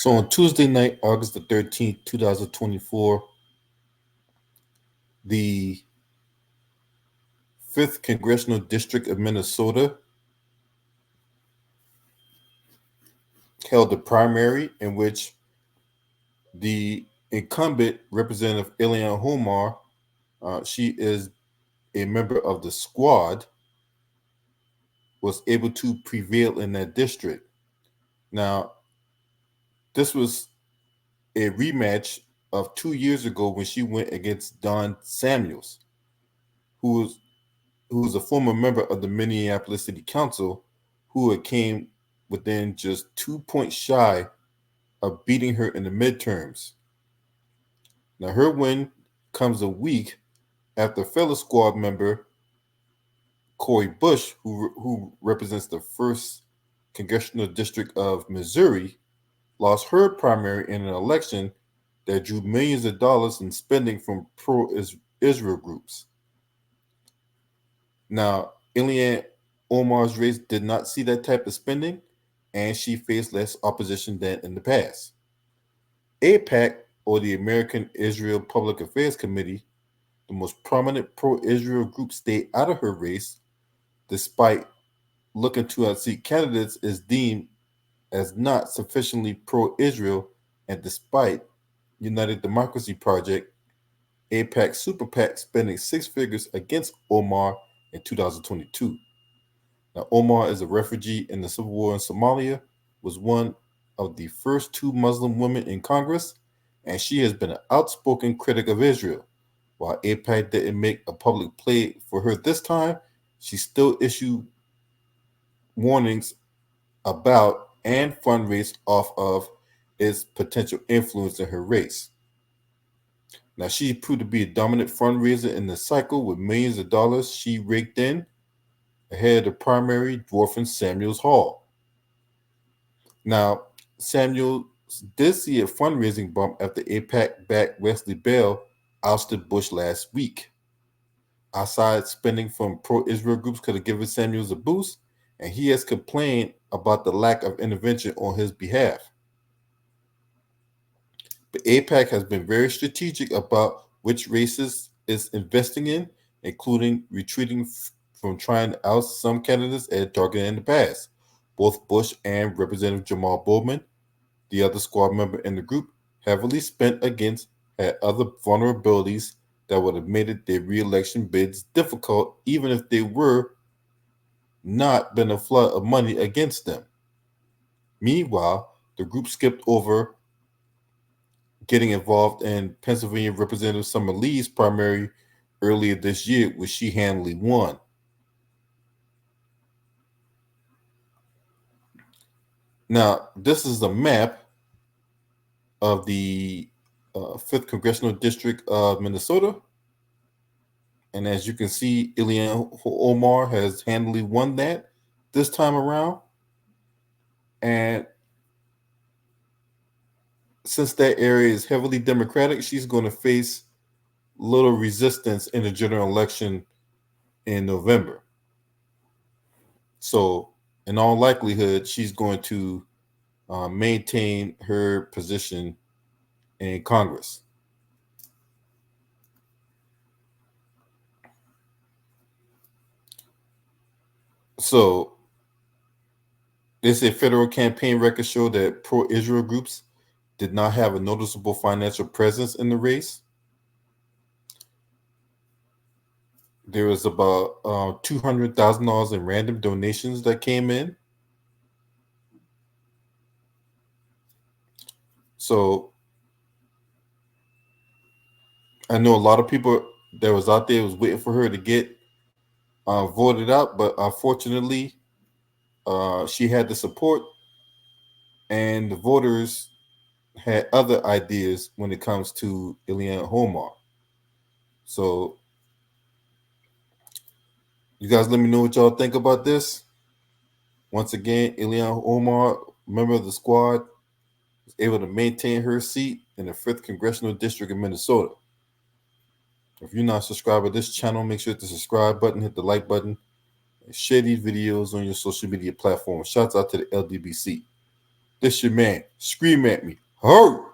So on Tuesday night, August the 13th, 2024, the 5th Congressional District of Minnesota held a primary in which the incumbent Representative Ilhan Omar, she is a member of the squad, was able to prevail in that district. Now, this was a rematch of 2 years ago when she went against Don Samuels, who was a former member of the Minneapolis City Council, who had came within just 2 points shy of beating her in the midterms. Now, her win comes a week after fellow squad member Cori Bush, who represents the 1st Congressional District of Missouri, lost her primary in an election that drew millions of dollars in spending from pro-Israel groups. Now, Ilhan Omar's race did not see that type of spending, and she faced less opposition than in the past. AIPAC, or the American Israel Public Affairs Committee, the most prominent pro-Israel group, stayed out of her race, despite looking to unseat candidates is deemed as not sufficiently pro-Israel, and despite United Democracy Project, AIPAC Super PAC spending six figures against Omar in 2022. Now, Omar is a refugee in the civil war in Somalia, was one of the first two Muslim women in Congress, and she has been an outspoken critic of Israel. While AIPAC didn't make a public play for her this time, she still issued warnings about and fundraised off of its potential influence in her race. Now, she proved to be a dominant fundraiser in the cycle with millions of dollars she raked in ahead of the primary, dwarfing Samuels Hall. Now, Samuels did see a fundraising bump after AIPAC-backed Wesley Bell ousted Bush last week. Outside spending from pro-Israel groups could have given Samuels a boost, and he has complained about the lack of intervention on his behalf. But AIPAC has been very strategic about which races it's investing in, including retreating from trying to oust some candidates it targeted in the past. Both Bush and Representative Jamaal Bowman, the other squad member in the group, heavily spent against had other vulnerabilities that would have made their re-election bids difficult, even if they were not been a flood of money against them. Meanwhile, the group skipped over getting involved in Pennsylvania Representative Summer Lee's primary earlier this year, which she handily won. Now, this is a map of the 5th Congressional District of Minnesota. And as you can see, Ilhan Omar has handily won that this time around. And since that area is heavily Democratic, she's going to face little resistance in the general election in November. So, in all likelihood, she's going to maintain her position in Congress. So, they say federal campaign records show that pro-Israel groups did not have a noticeable financial presence in the race. There was about $200,000 in random donations that came in. So I know a lot of people that was out there was waiting for her to get voted out, but unfortunately, she had the support, and the voters had other ideas when it comes to Ilhan Omar. So you guys let me know what y'all think about this. Once again, Ilhan Omar, member of the squad, was able to maintain her seat in the 5th Congressional District of Minnesota. If you're not subscribed to this channel, make sure to subscribe button, hit the like button, and share these videos on your social media platforms. Shouts out to the LDBC. This your man. Scream at me. Hurt.